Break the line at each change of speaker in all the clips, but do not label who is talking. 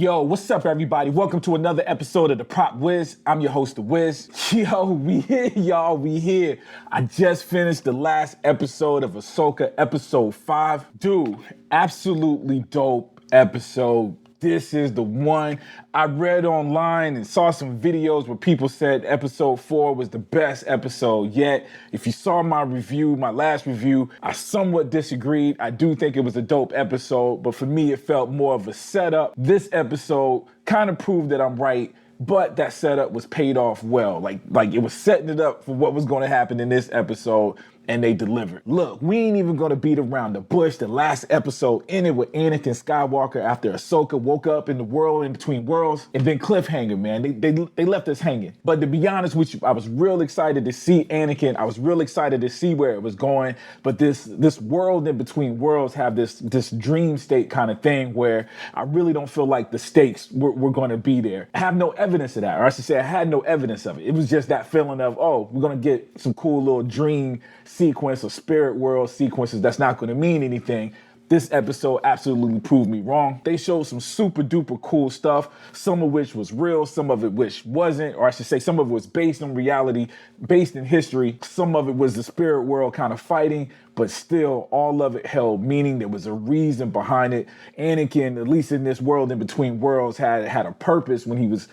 Yo, what's up, everybody? Welcome to another episode of the Prop Wiz. I'm your host, the Wiz. Yo, we here, y'all. We here. I just finished the last episode of Ahsoka, episode 5. Dude, absolutely dope episode. This is the one. I read online and saw some videos where people said episode 4 was the best episode yet. If you saw my review, my last review, I somewhat disagreed. I do think it was a dope episode, but for me, it felt more of a setup. This episode kind of proved that I'm right, but that setup was paid off well. Like it was setting it up for what was going to happen in this episode, and they delivered. Look, we ain't even gonna beat around the bush. The last episode ended with Anakin Skywalker after Ahsoka woke up in the world in between worlds, and then cliffhanger, man. They left us hanging. But to be honest with you, I was real excited to see Anakin. I was real excited to see where it was going. But this world in between worlds have this dream state kind of thing where I really don't feel like the stakes were gonna be there. I have no evidence of that, or I should say I had no evidence of it. It was just that feeling of, oh, we're gonna get some cool little dream sequence or spirit world sequences that's not going to mean anything. This episode absolutely proved me wrong. They showed some super duper cool stuff, some of which was real, some of it which wasn't, or I should say some of it was based on reality, based in history. Some of it was the spirit world kind of fighting, but still all of it held meaning. There was a reason behind it. Anakin, at least in this world in between worlds, had a purpose when he was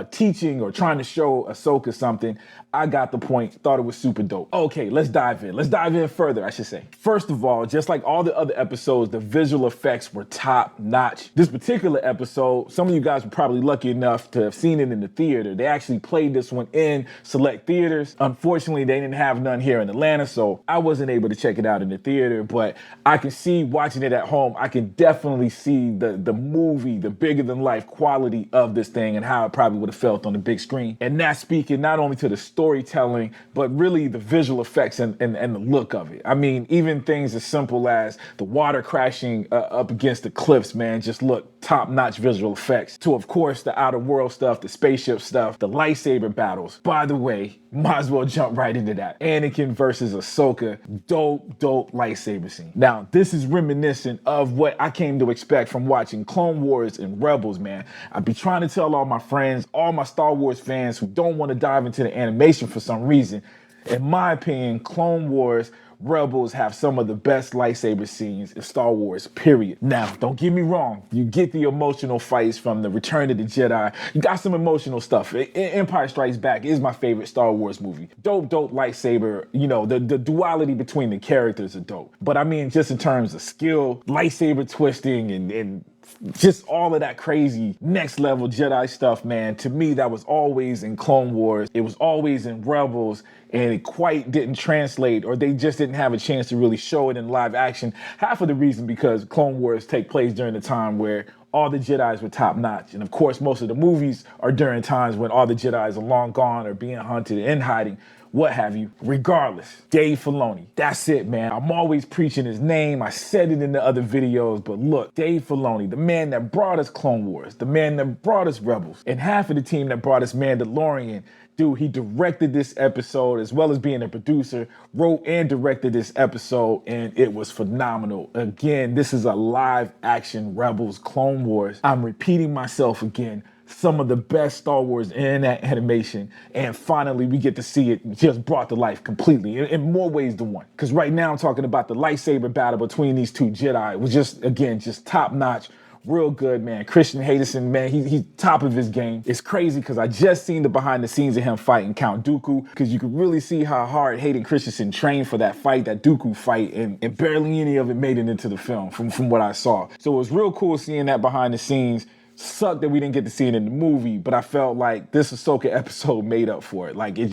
teaching or trying to show Ahsoka something. I got the point, thought it was super dope. Okay, let's dive in. Let's dive in further, I should say. First of all, just like all the other episodes, the visual effects were top notch. This particular episode, some of you guys were probably lucky enough to have seen it in the theater. They actually played this one in select theaters. Unfortunately, they didn't have none here in Atlanta, so I wasn't able to check it out in the theater, but I can see watching it at home, I can definitely see the movie, the bigger than life quality of this thing and how it probably would have felt on the big screen. And that's speaking not only to the storytelling, but really the visual effects and the look of it. I mean, even things as simple as the water crashing up against the cliffs, man, just look top-notch visual effects. To, of course, the outer world stuff, the spaceship stuff, the lightsaber battles. By the way, might as well jump right into that. Anakin versus Ahsoka, dope lightsaber scene. Now, this is reminiscent of what I came to expect from watching Clone Wars and Rebels, man. I'd be trying to tell all my friends, all my Star Wars fans who don't want to dive into the animation for some reason, in my opinion, Clone Wars, Rebels have some of the best lightsaber scenes in Star Wars, period. Now, don't get me wrong. You get the emotional fights from the Return of the Jedi. You got some emotional stuff. Empire Strikes Back is my favorite Star Wars movie. Dope lightsaber. You know, the duality between the characters are dope. But I mean, just in terms of skill, lightsaber twisting and just all of that crazy next level Jedi stuff, man. To me, that was always in Clone Wars. It was always in Rebels, and it quite didn't translate, or they just didn't have a chance to really show it in live action. Half of the reason because Clone Wars take place during the time where all the Jedis were top notch. And of course, most of the movies are during times when all the Jedis are long gone or being hunted in hiding, what have you. Regardless, Dave Filoni, that's it, man. I'm always preaching his name. I said it in the other videos, but look, Dave Filoni, the man that brought us Clone Wars, the man that brought us Rebels, and half of the team that brought us Mandalorian. Dude, he directed this episode as well as being a producer, wrote and directed this episode, and it was phenomenal. Again, this is a live action Rebels Clone Wars. I'm repeating myself again. Some of the best Star Wars in that animation, and finally we get to see it just brought to life completely in more ways than one. Because right now I'm talking about the lightsaber battle between these two Jedi. It was just top notch. Real good, man. Christian Hayden, man, he's top of his game. It's crazy because I just seen the behind the scenes of him fighting Count Dooku, because you could really see how hard Hayden Christensen trained for that fight, that Dooku fight, and barely any of it made it into the film from what I saw. So it was real cool seeing that behind the scenes. Sucked that we didn't get to see it in the movie, but I felt like this Ahsoka episode made up for it. Like it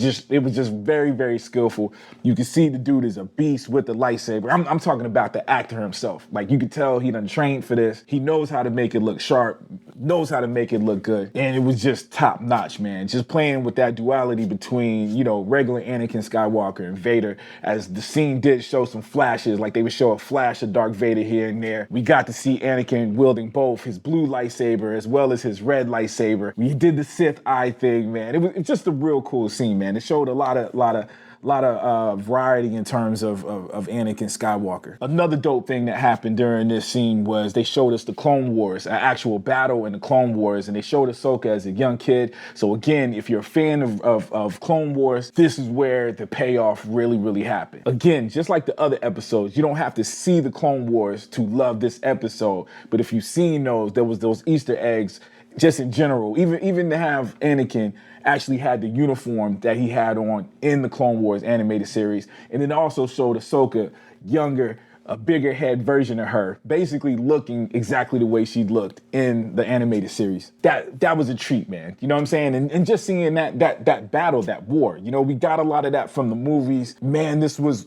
was just very, very skillful. You can see the dude is a beast with the lightsaber. I'm talking about the actor himself. Like you could tell he done trained for this. He knows how to make it look sharp, knows how to make it look good. And it was just top notch, man. Just playing with that duality between, you know, regular Anakin Skywalker and Vader, as the scene did show some flashes, like they would show a flash of Darth Vader here and there. We got to see Anakin wielding both his blue lightsaber as well as his red lightsaber. We did the Sith eye thing, man. It was just a real cool scene, man. It showed a lot of variety in terms of Anakin Skywalker. Another dope thing that happened during this scene was they showed us the Clone Wars, an actual battle in the Clone Wars, and they showed Ahsoka as a young kid. So again, if you're a fan of Clone Wars, this is where the payoff really happened. Again, just like the other episodes, you don't have to see the Clone Wars to love this episode, but if you've seen those, there was those Easter eggs just in general, even to have Anakin actually had the uniform that he had on in the Clone Wars animated series. And it also showed Ahsoka younger, a bigger head version of her, basically looking exactly the way she looked in the animated series. That was a treat, man. You know what I'm saying? And just seeing that battle, that war, you know, we got a lot of that from the movies. Man, this was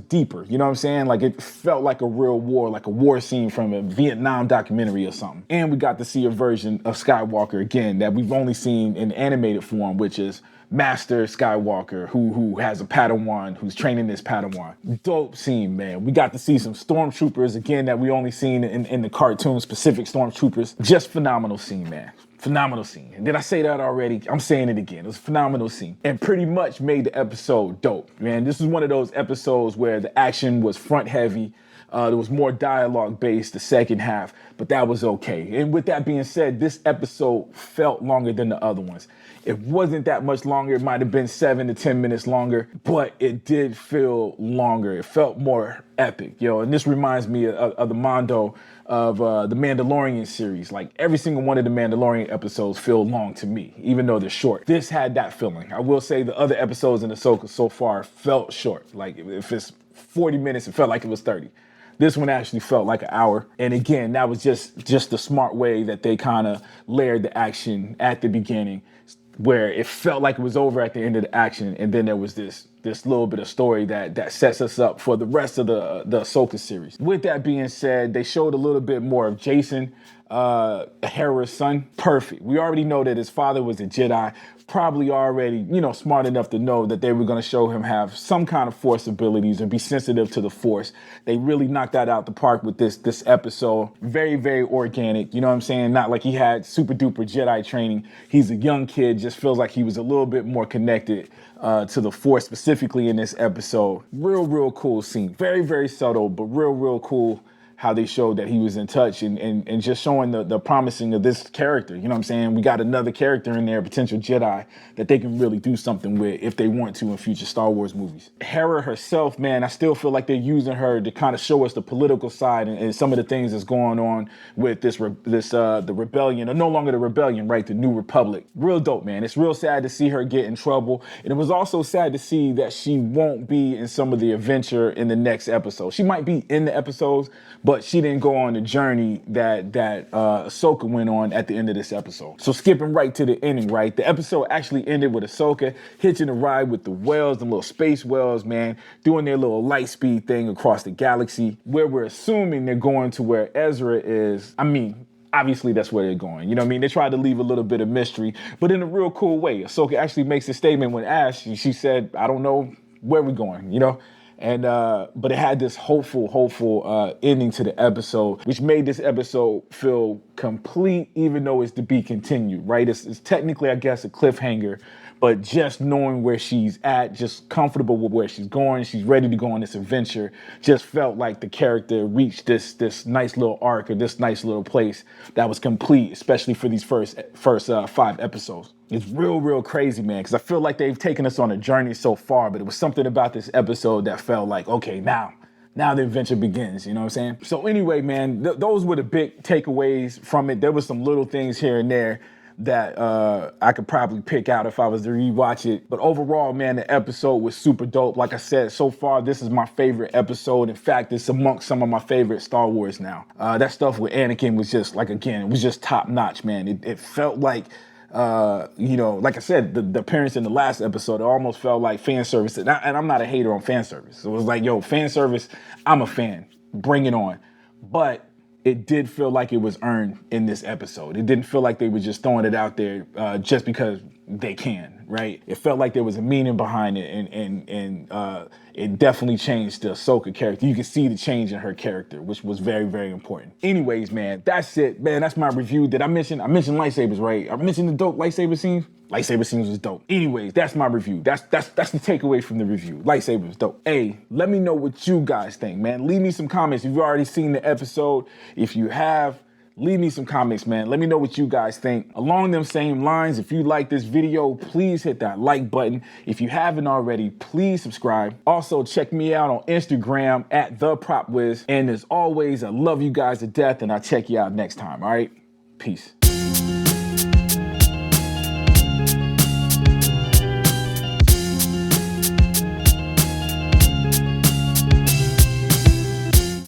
deeper. You know what I'm saying? Like it felt like a real war, like a war scene from a Vietnam documentary or something. And we got to see a version of Skywalker again that we've only seen in animated form, which is Master Skywalker, who has a Padawan, who's training this Padawan. Dope scene, man. We got to see some stormtroopers again that we only seen in the cartoon, specific stormtroopers. Just phenomenal scene, man. Phenomenal scene. And did I say that already? I'm saying it again. It was a phenomenal scene. And pretty much made the episode dope, man. This is one of those episodes where the action was front heavy. There was more dialogue based the second half, but that was okay. And with that being said, this episode felt longer than the other ones. It wasn't that much longer. It might have been 7 to 10 minutes longer, but it did feel longer. It felt more epic, yo. And this reminds me of the Mando of the Mandalorian series. Like every single one of the Mandalorian episodes feel long to me, even though they're short. This had that feeling. I will say the other episodes in Ahsoka so far felt short. Like if it's 40 minutes, it felt like it was 30. This one actually felt like an hour. And again, that was just the smart way that they kind of layered the action at the beginning, where it felt like it was over at the end of the action. And then there was this little bit of story that sets us up for the rest of the Ahsoka series. With that being said, they showed a little bit more of Jason, Hera's son. Perfect. We already know that his father was a Jedi, probably already, you know, smart enough to know that they were going to show him have some kind of force abilities and be sensitive to the force. They really knocked that out the park with this episode. Very organic. You know what I'm saying? Not like he had super duper Jedi training. He's a young kid, just feels like he was a little bit more connected to the force, specifically in this episode. Real cool scene. Very subtle, but real cool how they showed that he was in touch and just showing the promising of this character. You know what I'm saying? We got another character in there, potential Jedi, that they can really do something with if they want to in future Star Wars movies. Hera herself, man, I still feel like they're using her to kind of show us the political side and some of the things that's going on with the rebellion, or no longer the rebellion, right? The New Republic. Real dope, man. It's real sad to see her get in trouble. And it was also sad to see that she won't be in some of the adventure in the next episode. She might be in the episodes, but she didn't go on the journey that Ahsoka went on at the end of this episode. So skipping right to the ending, right? The episode actually ended with Ahsoka hitching a ride with the whales, the little space whales, man, doing their little light speed thing across the galaxy, where we're assuming they're going to where Ezra is. I mean, obviously that's where they're going. You know what I mean? They tried to leave a little bit of mystery, but in a real cool way. Ahsoka actually makes a statement when asked. She said, I don't know where we're going, you know? And but it had this hopeful ending to the episode, which made this episode feel complete, even though it's to be continued, right? It's technically, I guess, a cliffhanger, but just knowing where she's at, just comfortable with where she's going, she's ready to go on this adventure, just felt like the character reached this nice little arc, or this nice little place that was complete, especially for these first 5 episodes. It's real crazy, man, because I feel like they've taken us on a journey so far, but it was something about this episode that felt like, okay, now the adventure begins, you know what I'm saying? So anyway, man, those were the big takeaways from it. There was some little things here and there that I could probably pick out if I was to rewatch it. But overall, man, the episode was super dope. Like I said, so far, this is my favorite episode. In fact, it's amongst some of my favorite Star Wars now. That stuff with Anakin was just, like, again, it was just top notch, man. It felt like, you know, like I said, the appearance in the last episode, it almost felt like fan service. And I'm not a hater on fan service. It was like, yo, fan service, I'm a fan. Bring it on. But it did feel like it was earned in this episode. It didn't feel like they were just throwing it out there just because they can. right? It felt like there was a meaning behind it, and it definitely changed the Ahsoka character. You can see the change in her character, which was very, very important. Anyways, man, that's it, man. That's my review. Did I mention lightsabers, right? I mentioned the dope lightsaber scenes. Lightsaber scenes was dope. Anyways, that's my review. That's the takeaway from the review. Lightsaber was dope. Hey, let me know what you guys think, man. Leave me some comments if you've already seen the episode. If you have, leave me some comments, man. Let me know what you guys think. Along them same lines, if you like this video, please hit that like button. If you haven't already, please subscribe. Also, check me out on Instagram at the Prop Wiz. And as always, I love you guys to death, and I'll check you out next time, all right? Peace.